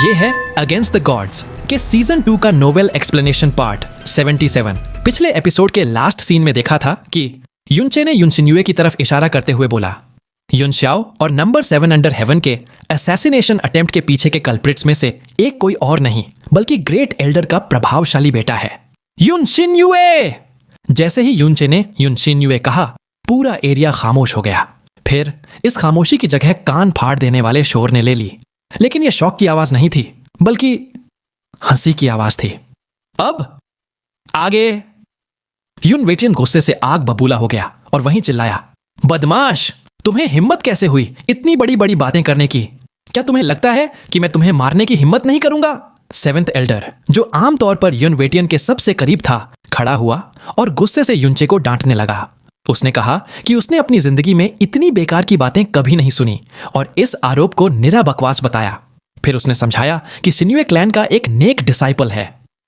ये है against the gods के सीजन 2 का नोवेल एक्सप्लेनेशन पार्ट 77। पिछले एपिसोड के लास्ट सीन में देखा था कि युनचे ने युनशिन्युए की तरफ इशारा करते हुए बोला, युनशाओ और नंबर 7 अंडर हेवन के असैसिनेशन अटेम्प्ट के पीछे के कल्प्रिट्स में से एक कोई और नहीं बल्कि ग्रेट एल्डर का प्रभावशाली बेटा है, युनशिन्युए। जैसे ही युनचे ने युनशिन्युए कहा, पूरा एरिया खामोश हो गया। फिर इस खामोशी की जगह कान फाड़ देने वाले शोर ने ले ली, लेकिन यह शौक की आवाज नहीं थी बल्कि हंसी की आवाज थी। अब आगे। युन वेटियन गुस्से से आग बबूला हो गया और वहीं चिल्लाया, बदमाश, तुम्हें हिम्मत कैसे हुई इतनी बड़ी बड़ी बातें करने की? क्या तुम्हें लगता है कि मैं तुम्हें मारने की हिम्मत नहीं करूंगा? सेवेंथ एल्डर, जो आमतौर पर युन वेटियन के सबसे करीब था, खड़ा हुआ और गुस्से से युनचे को डांटने लगा। उसने कहा कि उसने अपनी जिंदगी में इतनी बेकार की बातें कभी नहीं सुनी और इस आरोप को निरा बकवास बताया। फिर उसने समझाया कि शिन्युए क्लैन का एक नेक डिसाइपल है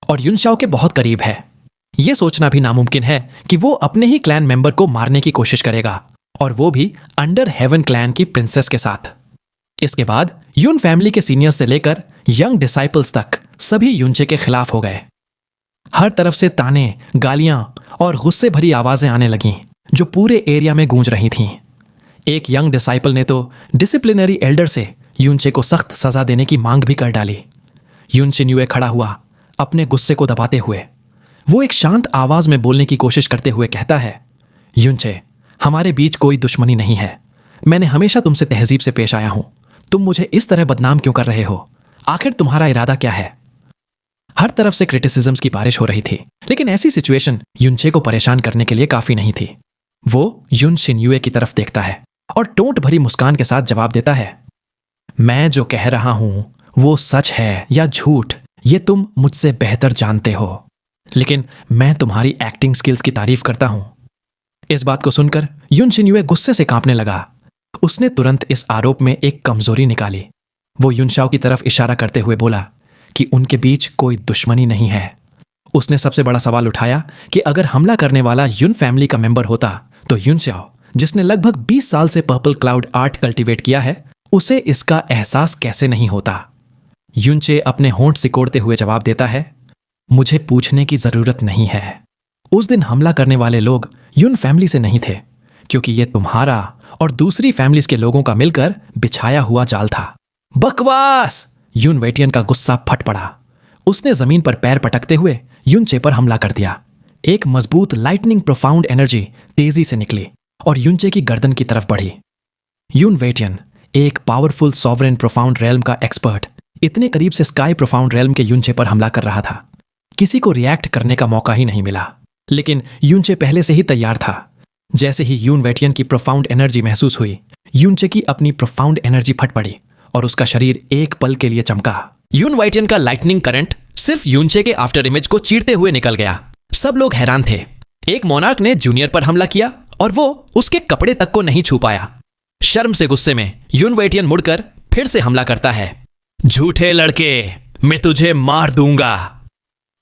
और युनशाओ के बहुत करीब है। यह सोचना भी नामुमकिन है कि वो अपने ही क्लैन मेंबर को मारने की कोशिश करेगा, और वो भी अंडर हेवन क्लैन की प्रिंसेस के साथ। इसके बाद युन फैमिली के सीनियर से लेकर यंग डिसाइपल्स तक सभी युनचे के खिलाफ हो गए। हर तरफ से ताने, गालियां और गुस्से भरी आवाजें आने लगीं जो पूरे एरिया में गूंज रही थीं। एक यंग डिसाइपल ने तो डिसिप्लिनरी एल्डर से युनचे को सख्त सजा देने की मांग भी कर डाली। युनशिन्युए खड़ा हुआ, अपने गुस्से को दबाते हुए। वो एक शांत आवाज में बोलने की कोशिश करते हुए कहता है, युनचे, हमारे बीच कोई दुश्मनी नहीं है। मैंने हमेशा तुमसे तहजीब से पेश आया हूं। तुम मुझे इस तरह बदनाम क्यों कर रहे हो? आखिर तुम्हारा इरादा क्या है? हर तरफ से क्रिटिसिज्म्स की बारिश हो रही थी, लेकिन ऐसी सिचुएशन युनचे को परेशान करने के लिए काफी नहीं थी। वो युनशिन्युए की तरफ देखता है और टोंट भरी मुस्कान के साथ जवाब देता है, मैं जो कह रहा हूं वो सच है या झूठ, ये तुम मुझसे बेहतर जानते हो, लेकिन मैं तुम्हारी एक्टिंग स्किल्स की तारीफ करता हूं। इस बात को सुनकर युनशिन्युए गुस्से से कांपने लगा। उसने तुरंत इस आरोप में एक कमजोरी निकाली। वो युनशाओ की तरफ इशारा करते हुए बोला कि उनके बीच कोई दुश्मनी नहीं है। उसने सबसे बड़ा सवाल उठाया कि अगर हमला करने वाला युन फैमिली का मेंबर होता तो युनशाओ, जिसने लगभग 20 साल से पर्पल क्लाउड आर्ट कल्टीवेट किया है, उसे इसका एहसास कैसे नहीं होता? युनचे अपने होंठ सिकोड़ते हुए जवाब देता है, मुझे पूछने की जरूरत नहीं है। उस दिन हमला करने वाले लोग युन फैमिली से नहीं थे, क्योंकि यह तुम्हारा और दूसरी फैमिलीज के लोगों का मिलकर बिछाया हुआ जाल था। बकवास! युन वेटियन का गुस्सा फट पड़ा। उसने जमीन पर पैर पटकते हुए युनचे पर हमला कर दिया। एक मजबूत लाइटनिंग प्रोफाउंड एनर्जी तेजी से निकली और युनचे की गर्दन की तरफ बढ़ी। युन वेटियन, एक पावरफुल सॉवरेन प्रोफाउंड रेल्म का एक्सपर्ट, इतने करीब से स्काई प्रोफाउंड रेल्म के युनचे पर हमला कर रहा था। किसी को रिएक्ट करने का मौका ही नहीं मिला, लेकिन युनचे पहले से ही तैयार था। जैसे ही युन वेटियन की प्रोफाउंड एनर्जी महसूस हुई, युनचे की अपनी प्रोफाउंड एनर्जी फट पड़ी और उसका शरीर एक पल के लिए चमका। युन वेटियन का लाइटनिंग करंट सिर्फ युनचे के आफ्टर इमेज को चीरते हुए निकल गया। सब लोग हैरान थे। एक मोनार्क ने जूनियर पर हमला किया और वो उसके कपड़े तक को नहीं छू पाया। शर्म से गुस्से में युन वेटियन मुड़कर फिर से हमला करता है। झूठे लड़के, मैं तुझे मार दूंगा।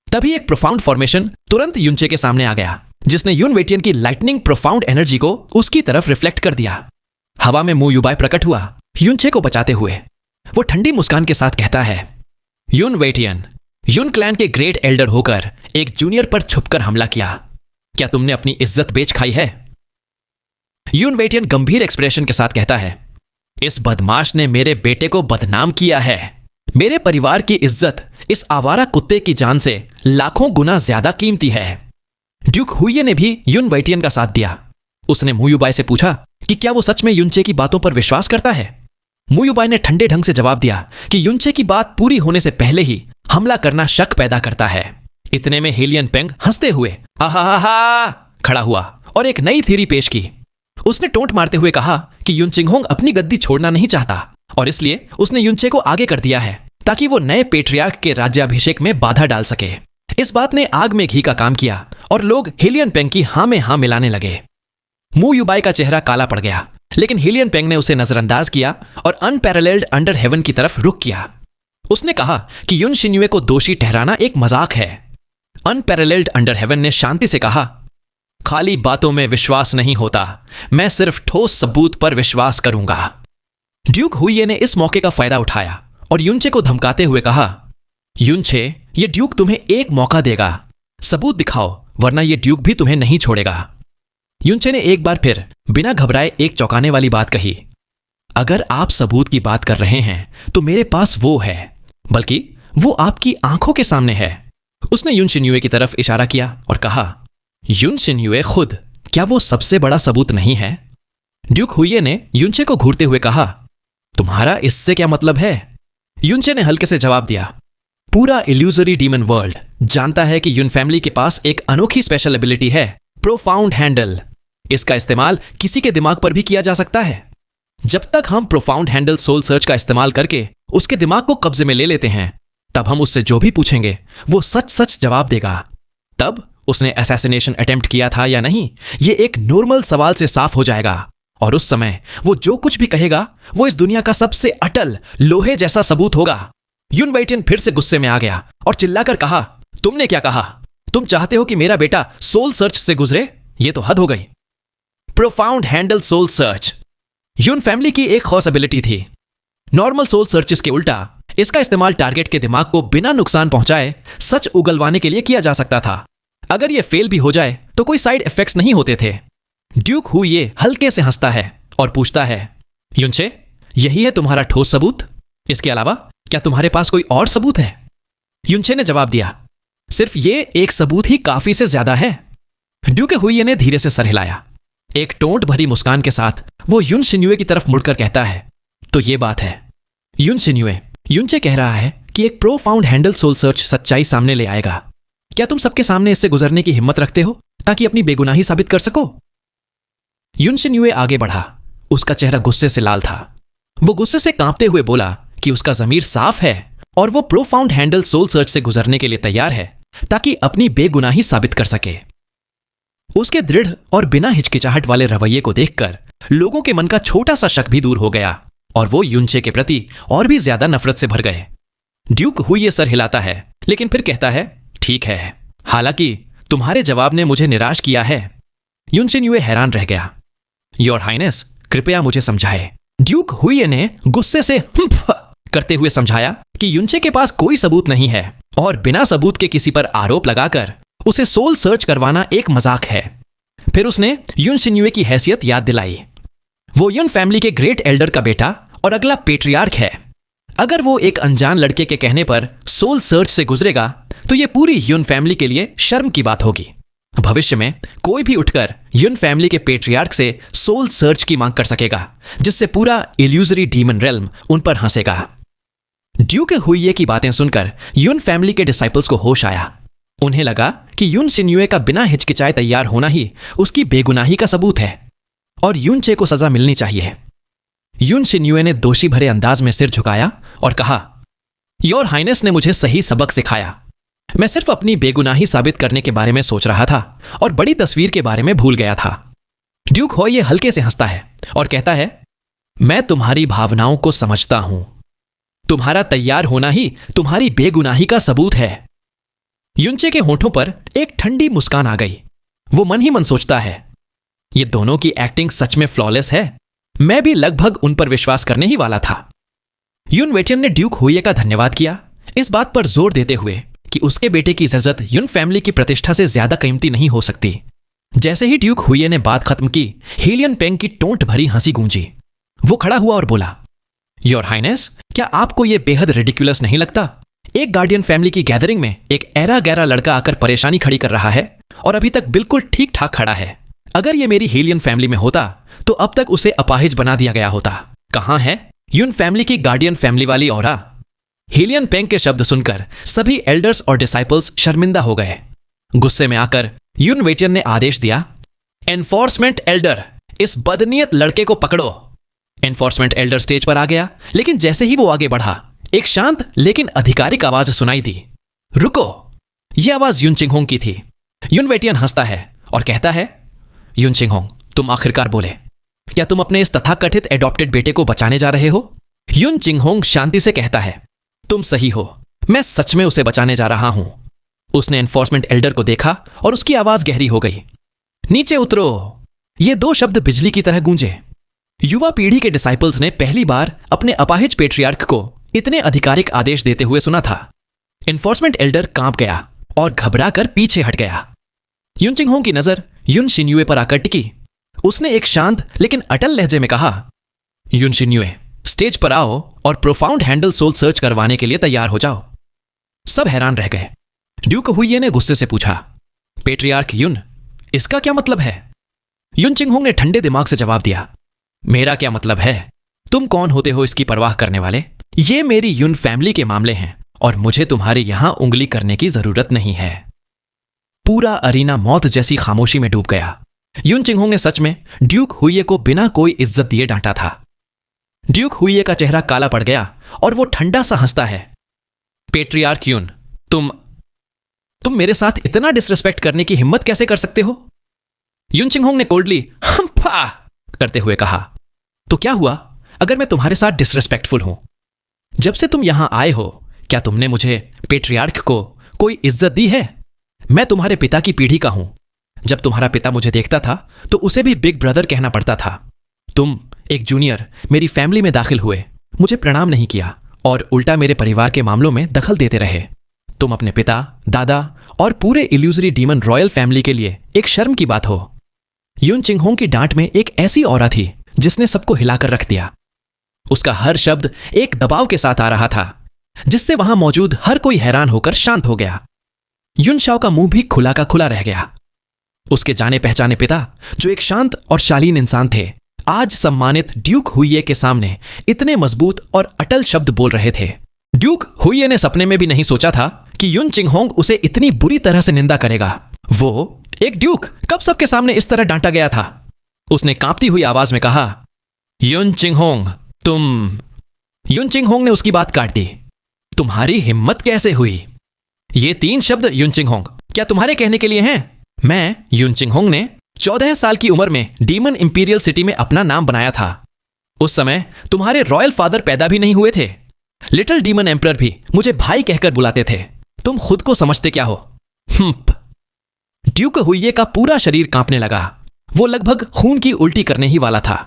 तभी एक प्रोफाउंड फॉर्मेशन तुरंत युनचे के सामने आ गया, जिसने युन वेटियन की लाइटनिंग प्रोफाउंड एनर्जी को उसकी तरफ रिफ्लेक्ट कर दिया। हवा में मू युबाई प्रकट हुआ, युनचे को बचाते हुए। वो ठंडी मुस्कान के साथ कहता है, युन वेटियन, युन क्लैन के ग्रेट एल्डर होकर एक जूनियर पर छुपकर हमला किया। क्या तुमने अपनी इज्जत बेच खाई है? युन वेटियन गंभीर एक्सप्रेशन के साथ कहता है, इस बदमाश ने मेरे बेटे को बदनाम किया है। मेरे परिवार की इज्जत इस आवारा कुत्ते की जान से लाखों गुना ज्यादा कीमती है। ड्यूक हुइये ने भी युन वेटियन का साथ दिया। उसने मू युबाई से पूछा कि क्या वो सच में युनचे की बातों पर विश्वास करता है। मू युबाई ने ठंडे ढंग से जवाब दिया कि युनचे की बात पूरी होने से पहले ही हमला करना शक पैदा करता है। इतने में हेलियन पेंग हंसते हुए आहा खड़ा हुआ और एक नई थ्योरी पेश की। उसने टोंट मारते हुए कहा कि युन चिंगहोंग अपनी गद्दी छोड़ना नहीं चाहता और इसलिए उसने युनचे को आगे कर दिया है ताकि वो नए पेट्रियार्क के राज्याभिषेक में बाधा डाल सके। इस बात ने आग में घी का काम किया और लोग हेलियन पेंग की हां में हां मिलाने लगे। मू युबाई का चेहरा काला पड़ गया, लेकिन हेलियन पेंग ने उसे नजरअंदाज किया और अनपैरेलल्ड अंडर हेवन की तरफ रुख किया। उसने कहा कि युनशिन्युए को दोषी ठहराना एक मजाक है। अनपैरेलल्ड अंडर हेवन ने शांति से कहा, खाली बातों में विश्वास नहीं होता, मैं सिर्फ ठोस सबूत पर विश्वास करूंगा। ड्यूक हुइये ने इस मौके का फायदा उठाया और युनचे को धमकाते हुए कहा, युनचे, ये ड्यूक तुम्हें एक मौका देगा, सबूत दिखाओ वरना ये ड्यूक भी तुम्हें नहीं छोड़ेगा। युनचे ने एक बार फिर बिना घबराए एक चौंकाने वाली बात कही, अगर आप सबूत की बात कर रहे हैं तो मेरे पास वो है, बल्कि वो आपकी आंखों के सामने है। उसने युन शिन्यूए की तरफ इशारा किया और कहा, युन शिन्यूए खुद, क्या वो सबसे बड़ा सबूत नहीं है? ड्यूक हुइये ने युनचे को घूरते हुए कहा, तुम्हारा इससे क्या मतलब है? युनचे ने हल्के से जवाब दिया, पूरा इल्यूजरी डीमन वर्ल्ड जानता है कि युन फैमिली के पास एक अनोखी स्पेशल एबिलिटी है, प्रोफाउंड हैंडल। इसका इस्तेमाल किसी के दिमाग पर भी किया जा सकता है। जब तक हम प्रोफाउंड हैंडल सोल सर्च का इस्तेमाल करके उसके दिमाग को कब्जे में ले लेते हैं, तब हम उससे जो भी पूछेंगे वो सच सच जवाब देगा। तब उसने असैसिनेशन अटेम्प्ट किया था या नहीं, ये एक नॉर्मल सवाल से साफ हो जाएगा, और उस समय वो जो कुछ भी कहेगा वो इस दुनिया का सबसे अटल लोहे जैसा सबूत होगा। युन वेटियन फिर से गुस्से में आ गया और चिल्लाकर कहा, तुमने क्या कहा? तुम चाहते हो कि मेरा बेटा सोल सर्च से गुजरे? ये तो हद हो गई। प्रोफाउंड हैंडल सोल सर्च युन फैमिली की एक खास एबिलिटी थी। नॉर्मल सोल सर्चेस के उल्टा इसका इस्तेमाल टारगेट के दिमाग को बिना नुकसान पहुंचाए सच उगलवाने के लिए किया जा सकता था। अगर यह फेल भी हो जाए तो कोई साइड इफेक्ट्स नहीं होते थे। ड्यूक हुइये हल्के से हंसता है और पूछता है, युनचे, यही है तुम्हारा ठोस सबूत? इसके अलावा क्या तुम्हारे पास कोई और सबूत है? युनचे ने जवाब दिया, सिर्फ ये एक सबूत ही काफी से ज्यादा है। ड्यूक हुइये ने धीरे से सर हिलाया। एक टोंट भरी मुस्कान के साथ वो युन शिन्यूए की तरफ मुड़कर कहता है, तो ये बात है युन शिन्यूए, युनचे कह रहा है कि एक प्रोफाउंड हैंडल सोल सर्च सच्चाई सामने ले आएगा। क्या तुम सबके सामने इससे गुजरने की हिम्मत रखते हो ताकि अपनी बेगुनाही साबित कर सको? युन शिन्यूए आगे बढ़ा। उसका चेहरा गुस्से से लाल था। वो गुस्से से कांपते हुए बोला कि उसका जमीर साफ है और वो प्रोफाउंड हैंडल सोल सर्च से गुजरने के लिए तैयार है ताकि अपनी बेगुनाही साबित कर सके। उसके दृढ़ और बिना हिचकिचाहट वाले रवैये को देखकर लोगों के मन का छोटा सा शक भी दूर हो गया और वो युनचे के प्रति और भी ज्यादा नफरत से भर गए। ड्यूक हुइये सर हिलाता है, लेकिन फिर कहता है, ठीक है, हालांकि तुम्हारे जवाब ने मुझे निराश किया है। युन शिन्यूए हैरान रह गया। योर हाइनेस, कृपया मुझे समझाए। ड्यूक हुइये ने गुस्से से करते हुए समझाया कि युनचे के पास कोई सबूत नहीं है और बिना सबूत के किसी पर आरोप लगाकर उसे सोल सर्च करवाना एक मजाक है। फिर उसने युन शिन्यूए की हैसियत याद दिलाई। वो युन फैमिली के ग्रेट एल्डर का बेटा और अगला पेट्रियार्क है। अगर वो एक अनजान लड़के के कहने पर सोल सर्च से गुजरेगा तो ये पूरी युन फैमिली के लिए शर्म की बात होगी। भविष्य में कोई भी उठकर युन फैमिली के पेट्रियार्क से सोल सर्च की मांग कर सकेगा, जिससे पूरा इल्यूजरी डीमन रेल्म उन पर हंसेगा। ड्यूक हुइये की बातें सुनकर युन फैमिली के डिसाइपल्स को होश आया। उन्हें लगा कि युन शिन्यूए का बिना हिचकिचाए तैयार होना ही उसकी बेगुनाही का सबूत है और युनचे को सजा मिलनी चाहिए। युन शिन्यूए ने दोषी भरे अंदाज में सिर झुकाया और कहा, योर हाइनेस ने मुझे सही सबक सिखाया। मैं सिर्फ अपनी बेगुनाही साबित करने के बारे में सोच रहा था और बड़ी तस्वीर के बारे में भूल गया था। ड्यूक हुइये हल्के से हंसता है और कहता है, मैं तुम्हारी भावनाओं को समझता हूं। तुम्हारा तैयार होना ही तुम्हारी बेगुनाही का सबूत है। युनचे के होठों पर एक ठंडी मुस्कान आ गई। वो मन ही मन सोचता है, ये दोनों की एक्टिंग सच में फ्लॉलेस है। मैं भी लगभग उन पर विश्वास करने ही वाला था। युन वेटियन ने ड्यूक हुइये का धन्यवाद किया, इस बात पर जोर देते हुए कि उसके बेटे की इज्जत युन फैमिली की प्रतिष्ठा से ज्यादा कीमती नहीं हो सकती। जैसे ही ड्यूक हुइये ने बात खत्म की, हेलियन पेंग की टोंट भरी हंसी गूंजी। वो खड़ा हुआ और बोला, योर हाइनेस, क्या आपको यह बेहद रिडिकुलस नहीं लगता? एक गार्डियन फैमिली की गैदरिंग में एक ऐरा गैरा लड़का आकर परेशानी खड़ी कर रहा है और अभी तक बिल्कुल ठीक ठाक खड़ा है। अगर यह मेरी हेलियन फैमिली में होता तो अब तक उसे अपाहिज बना दिया गया होता। कहां है युन फैमिली की गार्डियन फैमिली वाली ऑरा? हेलियन पेंग के शब्द सुनकर सभी एल्डर्स और डिसाइपल्स शर्मिंदा हो गए। गुस्से में आकर युन वेटियन ने आदेश दिया, एनफोर्समेंट एल्डर, इस बदनीयत लड़के को पकड़ो। एनफोर्समेंट एल्डर स्टेज पर आ गया, लेकिन जैसे ही वो आगे बढ़ा, एक शांत लेकिन आधिकारिक आवाज सुनाई दी, रुको। यह आवाज युन चिंगहोंग की थी। युन वेटियन हंसता है और कहता है, युन चिंगहोंग, तुम आखिरकार बोले। क्या तुम अपने इस तथाकथित एडॉप्टेड बेटे को बचाने जा रहे हो? युन चिंगहोंग शांति से कहता है, तुम सही हो, मैं सच में उसे बचाने जा रहा हूं। उसने एनफोर्समेंट एल्डर को देखा और उसकी आवाज गहरी हो गई, नीचे उतरो। ये दो शब्द बिजली की तरह गूंजे। युवा पीढ़ी के डिसाइपल्स ने पहली बार अपने अपाहिज पेट्रियार्क को इतने आधिकारिक आदेश देते हुए सुना था। इन्फोर्समेंट एल्डर कांप गया और घबराकर पीछे हट गया। युन चिंग होंग की नजर युन शिन्यूए पर आकर टिकी। उसने एक शांत लेकिन अटल लहजे में कहा, युन शिन्यूए, स्टेज पर आओ और प्रोफाउंड हैंडल सोल सर्च करवाने के लिए तैयार हो जाओ। सब हैरान रह गए। ड्यूक हुइये ने गुस्से से पूछा, पेट्रियार्क युन, इसका क्या मतलब है? युन चिंग होंग ने ठंडे दिमाग से जवाब दिया, मेरा क्या मतलब है? तुम कौन होते हो इसकी परवाह करने वाले? ये मेरी युन फैमिली के मामले हैं और मुझे तुम्हारे यहां उंगली करने की जरूरत नहीं है। पूरा अरीना मौत जैसी खामोशी में डूब गया। युन चिंग होंग ने सच में ड्यूक हुइये को बिना कोई इज्जत दिए डांटा था। ड्यूक हुइये का चेहरा काला पड़ गया और वो ठंडा सा हंसता है। पेट्रियार्क युन, तुम मेरे साथ इतना डिसरिस्पेक्ट करने की हिम्मत कैसे कर सकते हो? युन चिंग होंग ने कोल्डली हम्फा करते हुए कहा, तो क्या हुआ अगर मैं तुम्हारे साथ डिसरिस्पेक्टफुल हूं? जब से तुम यहां आए हो, क्या तुमने मुझे पेट्रियार्क को कोई इज्जत दी है? मैं तुम्हारे पिता की पीढ़ी का हूं। जब तुम्हारा पिता मुझे देखता था तो उसे भी बिग ब्रदर कहना पड़ता था। तुम एक जूनियर मेरी फैमिली में दाखिल हुए, मुझे प्रणाम नहीं किया और उल्टा मेरे परिवार के मामलों में दखल देते रहे। तुम अपने पिता, दादा और पूरे इल्यूजरी डीमन रॉयल फैमिली के लिए एक शर्म की बात हो। युन चिंग होंग की डांट में एक ऐसी ऑरा थी जिसने सबको हिलाकर रख दिया। उसका हर शब्द एक दबाव के साथ आ रहा था जिससे वहां मौजूद हर कोई हैरान होकर शांत हो गया। युन शाओ का मुंह भी खुला का खुला रह गया। उसके जाने पहचाने पिता, जो एक शांत और शालीन इंसान थे, आज सम्मानित ड्यूक हुइये के सामने इतने मजबूत और अटल शब्द बोल रहे थे। ड्यूक हुइये ने सपने में भी नहीं सोचा था कि युन चिंग होंग उसे इतनी बुरी तरह से निंदा करेगा। वो एक ड्यूक कब सबके सामने इस तरह डांटा गया था? उसने कांपती हुई आवाज में कहा, युन चिंग होंग, तुम। युन चिंग होंग ने उसकी बात काट दी। तुम्हारी हिम्मत कैसे हुई? ये 3 शब्द युन चिंग होंग क्या तुम्हारे कहने के लिए हैं? मैं युन चिंग होंग ने 14 साल की उम्र में डीमन इंपीरियल सिटी में अपना नाम बनाया था। उस समय तुम्हारे रॉयल फादर पैदा भी नहीं हुए थे। लिटिल डीमन एम्परर भी मुझे भाई कहकर बुलाते थे। तुम खुद को समझते क्या हो? ड्यूक हुइये का पूरा शरीर कांपने लगा। वो लगभग खून की उल्टी करने ही वाला था।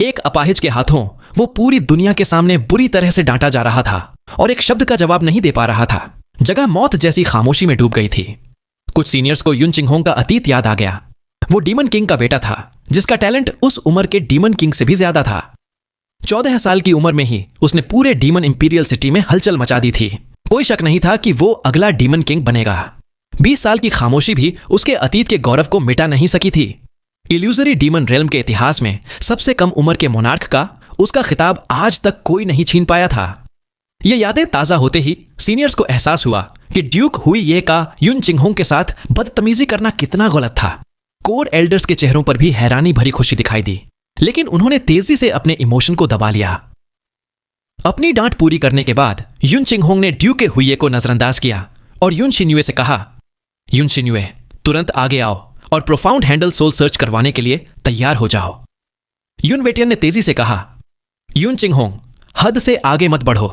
एक अपाहिज के हाथों वो पूरी दुनिया के सामने बुरी तरह से डांटा जा रहा था और एक शब्द का जवाब नहीं दे पा रहा था। जगह मौत जैसी खामोशी में डूब गई थी। कुछ सीनियर्स को युन चिंग होंग का अतीत याद आ गया। वो डीमन किंग का बेटा था जिसका टैलेंट उस उम्र के डीमन किंग से भी ज्यादा था। 14 साल की उम्र में ही उसने पूरे डीमन इंपीरियल सिटी में हलचल मचा दी थी। कोई शक नहीं था कि वो अगला डीमन किंग बनेगा। 20 साल की खामोशी भी उसके अतीत के गौरव को मिटा नहीं सकी थी। इल्यूजरी डीमन रेल्म के इतिहास में सबसे कम उम्र के मोनार्क का उसका खिताब आज तक कोई नहीं छीन पाया था। ये यादें ताजा होते ही सीनियर्स को एहसास हुआ कि ड्यूक हुइये का युन चिंग होंग के साथ बदतमीजी करना कितना गलत था। कोर एल्डर्स के चेहरों पर भी हैरानी भरी खुशी दिखाई दी, लेकिन उन्होंने तेजी से अपने इमोशन को दबा लिया। अपनी डांट पूरी करने के बाद युन चिंग होंग ने ड्यूक हुइये को नजरअंदाज किया और युन शिन्यूए से कहा, युन शिन्यूए, तुरंत आगे आओ और प्रोफाउंड हैंडल सोल सर्च करवाने के लिए तैयार हो जाओ। युन वेटियन ने तेजी से कहा, युन चिंग होंग, हद से आगे मत बढ़ो।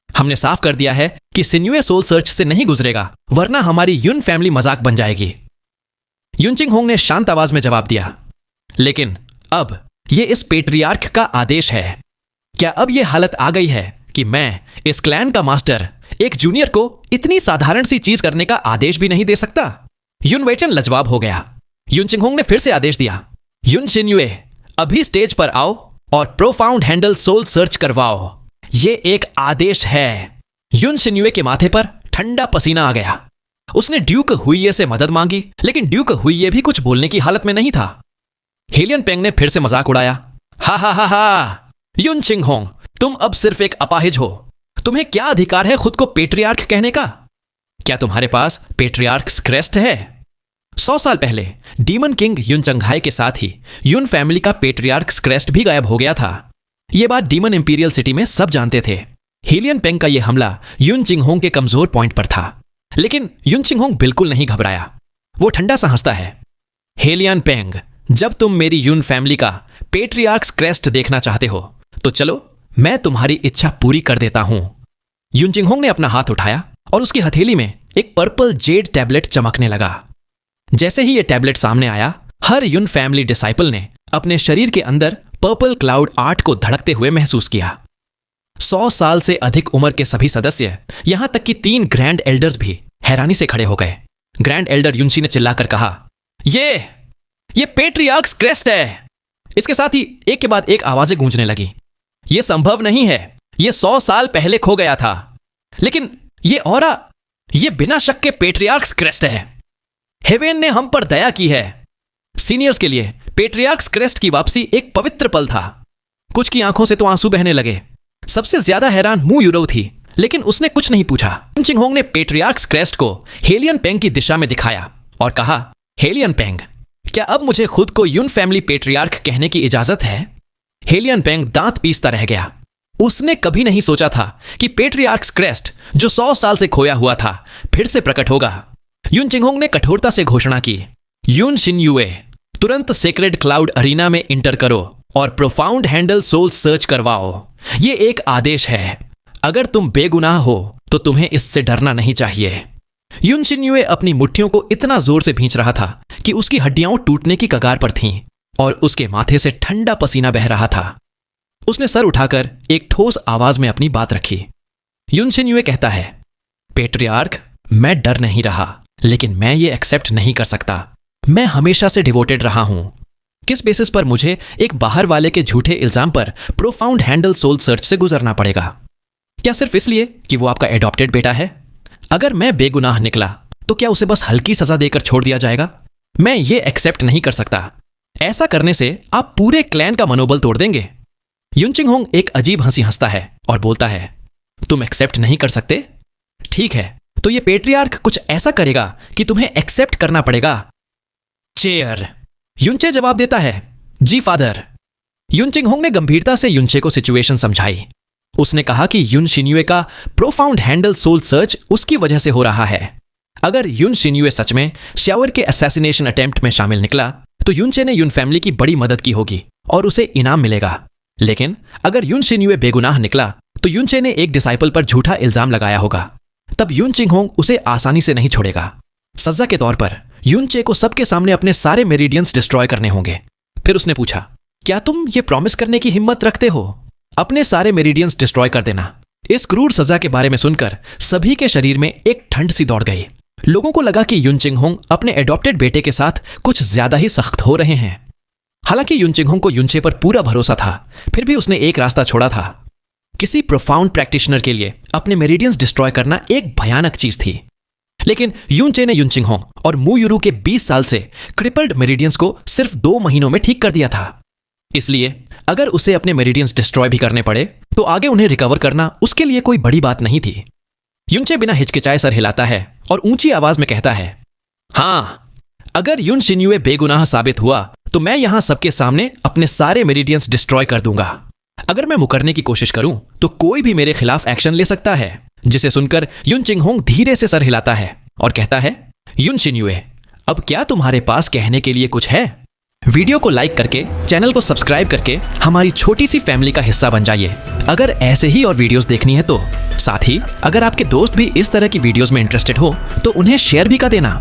हमने साफ कर दिया है कि सिन्यूए सोल सर्च से नहीं गुजरेगा, वरना हमारी युन फैमिली मजाक बन जाएगी। युन चिंग होंग ने शांत आवाज में जवाब दिया, लेकिन अब यह इस पेट्रियार्क का आदेश है। क्या अब यह हालत आ गई है कि मैं, इस क्लैन का मास्टर, एक जूनियर को इतनी साधारण सी चीज करने का आदेश भी नहीं दे सकता? युन वेचन लजवाब हो गया। युन चिंग होंग ने फिर से आदेश दिया, युन शिन्यूए, अभी स्टेज पर आओ और प्रोफाउंड हैंडल सोल सर्च करवाओ। यह एक आदेश है। युन शिन्यूए के माथे पर ठंडा पसीना आ गया। उसने ड्यूक हुइये से मदद मांगी, लेकिन ड्यूक हुइये भी कुछ बोलने की हालत में नहीं था। हेलियन पेंग ने फिर से मजाक उड़ाया, हा हा हा हा, युन चिंग होंग, तुम अब सिर्फ एक अपाहिज हो। तुम्हें क्या अधिकार है खुद को पेट्रियार्क कहने का? क्या तुम्हारे पास पेट्रियार्क्स क्रेस्ट है? 100 साल पहले डीमन किंग युन चंघाई के साथ ही युन फैमिली का पेट्रियार्क्स क्रेस्ट भी गायब हो गया था। यह बात डीमन इंपीरियल सिटी में सब जानते थे। हेलियन पेंग का यह हमला युन चिंग होंग के कमजोर पॉइंट पर था, लेकिन युन चिंग होंग बिल्कुल नहीं घबराया। वो ठंडा सा हंसता है, हेलियन पेंग, जब तुम मेरी युन फैमिली का पेट्रियार्क्स क्रेस्ट देखना चाहते हो तो चलो, मैं तुम्हारी इच्छा पूरी कर देता हूं। युन चिंग होंग ने अपना हाथ उठाया और उसकी हथेली में एक पर्पल जेड टैबलेट चमकने लगा। जैसे ही यह टैबलेट सामने आया, हर युन फैमिली डिसाइपल ने अपने शरीर के अंदर पर्पल क्लाउड आर्ट को धड़कते हुए महसूस किया। 100 साल से अधिक उम्र के सभी सदस्य, यहां तक कि 3 ग्रैंड एल्डर्स भी हैरानी से खड़े हो गए। ग्रैंड एल्डर युनशी ने चिल्लाकर कहा, ये पेट्रियार्क्स क्रेस्ट है। इसके साथ ही एक के बाद एक आवाजें गूंजने लगी। यह संभव नहीं है, यह 100 साल पहले खो गया था। लेकिन ये ऑरा, ये बिना शक के पेट्रियार्क्स क्रेस्ट है। हेवेन ने हम पर दया की है। सीनियर्स के लिए पेट्रियार्क्स क्रेस्ट की वापसी एक पवित्र पल था। कुछ की आंखों से तो आंसू बहने लगे। सबसे ज्यादा हैरान मू यूरो थी, लेकिन उसने कुछ नहीं पूछा। युन चिंगहोंग ने पेट्रियार्क्स क्रेस्ट को हेलियन पेंग की दिशा में दिखाया और कहा, हेलियन पेंग, क्या अब मुझे खुद को युन फैमिली पेट्रियार्क कहने की इजाजत है? हेलियन पेंग दांत पीसता रह गया। उसने कभी नहीं सोचा था कि पेट्रियार्क्स क्रेस्ट, जो 100 साल से खोया हुआ था, फिर से प्रकट होगा। युन चिंगहोंग ने कठोरता से घोषणा की, युन शिनयुए, तुरंत सेक्रेड क्लाउड अरीना में इंटर करो और प्रोफाउंड हैंडल सोल सर्च करवाओ। यह एक आदेश है। अगर तुम बेगुनाह हो तो तुम्हें इससे डरना नहीं चाहिए। युन शिनयुए अपनी मुट्ठियों को इतना जोर से भींच रहा था कि उसकी हड्डियां टूटने की कगार पर थीं और उसके माथे से ठंडा पसीना बह रहा था। उसने सर उठाकर एक ठोस आवाज में अपनी बात रखी। युन शिनयुए कहता है, पेट्रियार्क, मैं डर नहीं रहा, लेकिन मैं ये एक्सेप्ट नहीं कर सकता। मैं हमेशा से डिवोटेड रहा हूं। किस बेसिस पर मुझे एक बाहर वाले के झूठे इल्जाम पर प्रोफाउंड हैंडल सोल सर्च से गुजरना पड़ेगा? क्या सिर्फ इसलिए कि वो आपका एडॉप्टेड बेटा है? अगर मैं बेगुनाह निकला तो क्या उसे बस हल्की सजा देकर छोड़ दिया जाएगा? मैं ये एक्सेप्ट नहीं कर सकता। ऐसा करने से आप पूरे क्लैन का मनोबल तोड़ देंगे। युन चिंगहोंग एक अजीब हंसी हंसता है और बोलता है, तुम एक्सेप्ट नहीं कर सकते? ठीक है, तो ये पेट्रियार्क कुछ ऐसा करेगा कि तुम्हें एक्सेप्ट करना पड़ेगा। चेयर। युनचे जवाब देता है, जी फादर। युन चिंगहोंग ने गंभीरता से युनचे को सिचुएशन समझाई। उसने कहा कि युन शिनयुए का प्रोफाउंड हैंडल सोल सर्च उसकी वजह से हो रहा है। अगर युन शिनयुए सच में श्यावर के असैसिनेशन अटेम्प्ट में शामिल निकला तो युनचे ने युन फैमिली की बड़ी मदद की होगी और उसे इनाम मिलेगा। लेकिन अगर युन शिनयुए बेगुनाह निकला तो युनचे ने एक डिसाइपल पर झूठा इल्जाम लगाया होगा। तब युन चिंगहोंग उसे आसानी से नहीं छोड़ेगा। सजा के तौर पर युनचे को सबके सामने अपने सारे मेरिडियंस डिस्ट्रॉय करने होंगे। फिर उसने पूछा, क्या तुम ये प्रॉमिस करने की हिम्मत रखते हो? अपने सारे मेरिडियंस डिस्ट्रॉय कर देना। इस क्रूर सजा के बारे में सुनकर सभी के शरीर में एक ठंड सी दौड़ गई। लोगों को लगा कि युन चिंगहोंग अपने एडॉप्टेड बेटे के साथ कुछ ज्यादा ही सख्त हो रहे हैं। हालांकि युन चिंगहोंग को युनचे पर पूरा भरोसा था, फिर भी उसने एक रास्ता छोड़ा था। किसी प्रोफाउंड प्रैक्टिशनर के लिए अपने मेरिडियंस डिस्ट्रॉय करना एक भयानक चीज थी। लेकिन युनचे ने युन चिंगहोंग और मू यूरू के 20 साल से क्रिपल्ड मेरिडियंस को सिर्फ 2 महीनों में ठीक कर दिया था। इसलिए अगर उसे अपने मेरिडियंस डिस्ट्रॉय भी करने पड़े तो आगे उन्हें रिकवर करना उसके लिए कोई बड़ी बात नहीं थी। युनचे बिना हिचकिचाए सर हिलाता है और ऊंची आवाज में कहता है, हाँ, अगर युन शिनयुए बेगुनाह साबित हुआ तो मैं यहां सबके सामने अपने सारे मेरिडियंस डिस्ट्रॉय कर दूंगा। अगर मैं मुकरने की कोशिश करूं तो कोई भी मेरे खिलाफ एक्शन ले सकता है। जिसे सुनकर युन चिंगहोंग धीरे से सर हिलाता है और कहता है, युन शिनयुए, अब क्या तुम्हारे पास कहने के लिए कुछ है? वीडियो को लाइक करके, चैनल को सब्सक्राइब करके हमारी छोटी सी फैमिली का हिस्सा बन जाइए। अगर ऐसे ही और वीडियोस देखनी है तो। साथ ही अगर आपके दोस्त भी इस तरह की वीडियोस में इंटरेस्टेड हो तो उन्हें शेयर भी कर देना।